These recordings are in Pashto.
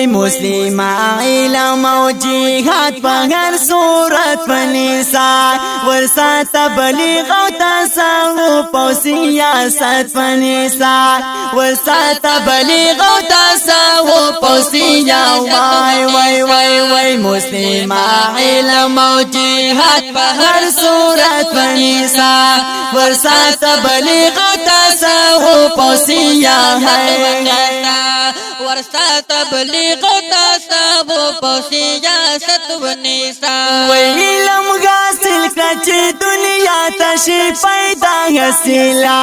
وای مسلم علم او جهاد په هر صورت پنیسا ورسا تبلیغ او تصوف او سیاست پنیسا ورسا تبلیغ او تصوف او سیاست وای وای وای وای مسلم علم او جهاد په هر صورت پنیسا ورسا تبلیغ او تصوف او سیاست ورستا تبلیغ تصوف او سیاست ونیسا ویلم غاسل کچ دنیا تشی پیدا حسیلا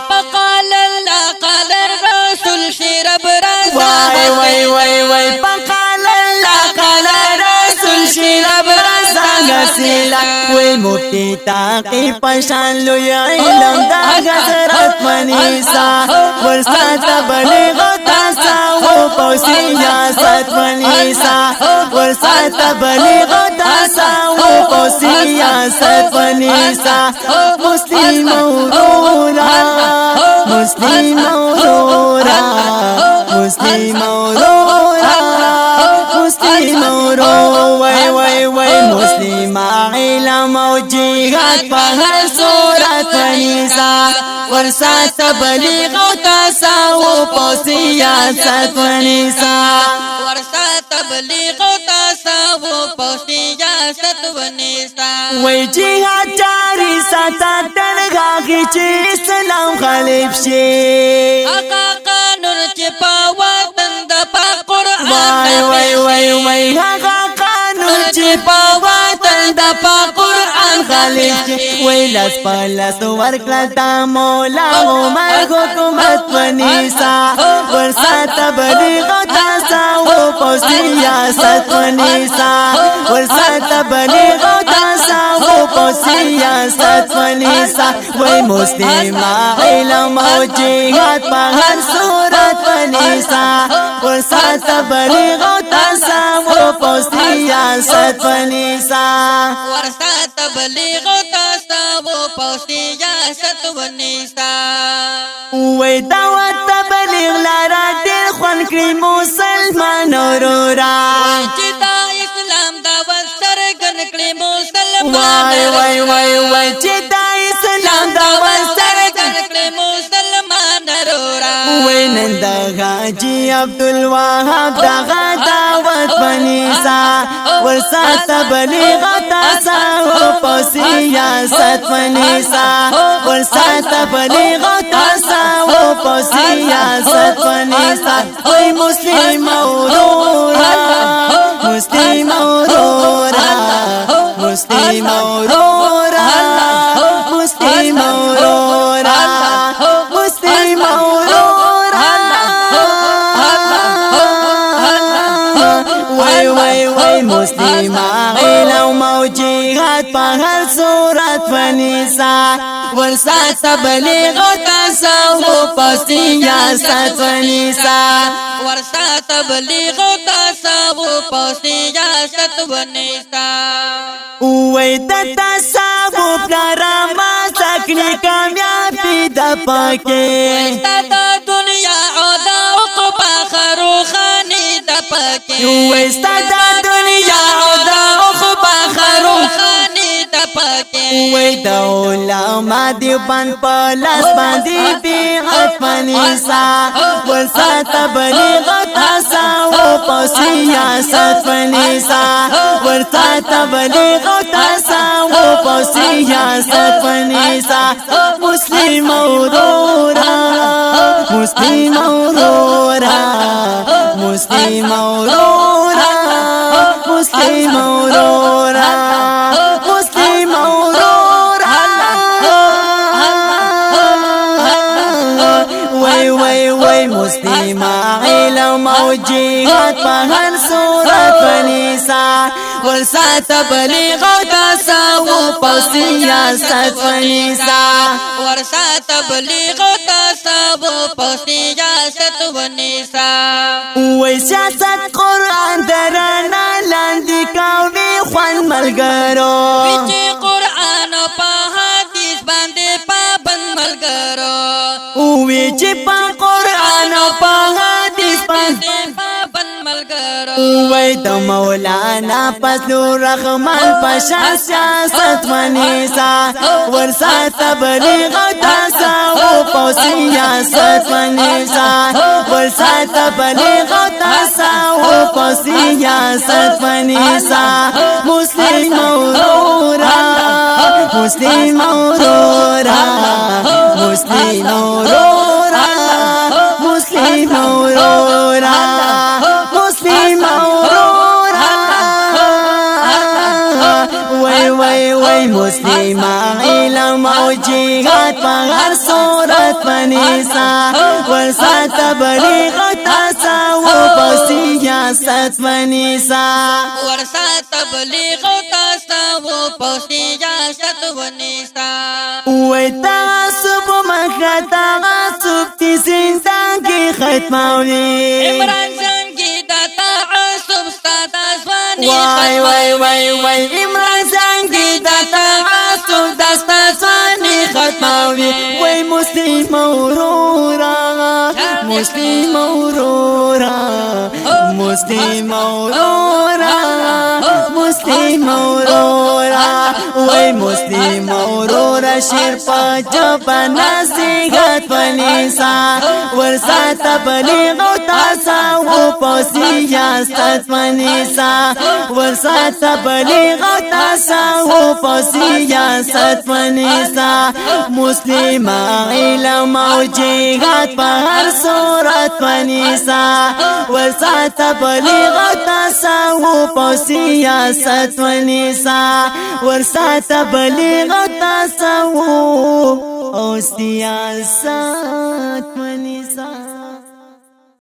فقال الله قال الرسول شرب رضا وای وای وای وای فقال الله قال الرسول شرب رضا حسیلا وی مفتی تاقی پشان لوی علم دا حضرت منیسا ورسا تبلیغ تصوف او سیاست منیسا ورسا تبلیغ تصوف او سیاست منیسا مسلم اورورا مسلم اورورا مسلم اورورا مسلم اورورا وای وای وای مسلم علم او جهاد په هر صورت منیسا ورسا تبلیغ او تصوف او سیاست منیسا ورستا تبلیغ تصوف او سیاست ونیسا وای جهاد جاری ساته تر هغه چې اسلام خلیف شي آقا قانون چې په وطن د پاک قرآن وای وای وای وای هغه قانون چې په وطن د پاک قرآن خلیف شي وای لاس په لاس ورکړه تا مولا عمر حکومت ونیسا ورسا تبلیغ تصوف او سیاست ونیسا ورسا تبلیغ تصوف او سیاست ونیسا وای مسلم علم او جهاد په هر صورت ونیسا ورسا تبلیغ تصوف او سیاست ونیسا ورستا تبلیغ تصوف او سیاست ونیسا وای دعوت تبلیغ لارا ډېر خوند کړي مسلمان اورورا چې دا اسلام دعوت سرګن کړي مسلمان وای وای وای وای چې دا اسلام دعوت سرګن کړي مسلمان رورا وای نن د حاجی عبدالوهاب دغه دعوت بنیسا ورسا تبلیغ تصوف او سیاست بنیسا ورسا تبلیغ تصوف او سیاست بنیسا وای مسلم اورورا مسلم اورورا مسلم اورورا مسلم اورورا مسلم اورورا وای وای وای مسلم علم او جهاد په هر صورت ونیسا ورسا تبلیغ تصوف او سیاست ونیسا ورستا تبلیغ تصوف او سیاست ونیسا وای د تصوف لرما سکنی کامیابی د پاکه ستا دنیا او د عقبا خروخانی د پکې وای ستا د دنیا او د عقبا خروخانی د پکې وای د علماء دی بند په لاس باندې بیعت منیسا ورسا تبلیغ تصوف او سیاست منیسا ورسا تبلیغ تصوف او سیاست منیسا مسلم اورورا مسلم اورورا مسلم اورورا مسلم اورورا مسلم اورورا وای وای وای مسلم علم او جهاد په هر صورت ونیسا ورسا تبلیغ تصوف او سیاست ونیسا ورسا تبلیغ تصوف او سیاست ونیسا وای سیاست قرآن درنا لاندې کاوي خوان ملګرو چې قرآن په حدیث باندې پابند ملګرو وی چې په قرآن او په حدیث باندې پابند ملګرو وای د مولانا فضل الرحمن پشا سیاست ونیسا ورسا تبلیغ تصوف او سیاست ونیسا ورسا تبلیغ تصوف او سیاست ونیسا مسلم اورورا مسلم اورورا مسلم اورورا مسلم اورورا مسلم اورورا وای وای وای مسلم علم او جهاد په هر صورت ونیسا ورسا تبلیغ تصوف او سیاست ونیسا ورسا تبلیغ تصوف او سیاست ونیسا وای تعصب مکه تعصب تی زندگی ختموي عمران زنگی دا تعصب ستا ځواني وای وای وای وای عمران زنگی دا تعصب دستا ځواني ختموي وای مسلم اورورا مسلم اورورا مسلم اورورا مسلم اورورا وای مسلم اورورا شیر پجب نصیحت ونیسا ورسا تبلیغ او تصوف او سیاست ونیسا ورسا تبلیغ او تصوف او سیاست ونیسا مسلم علم او جهاد په هر صورت ونیسا ورسا تبلیغ او تصوف او سیاست ونیسا ورسا تبلیغ او تصوف او سیاست ونیسا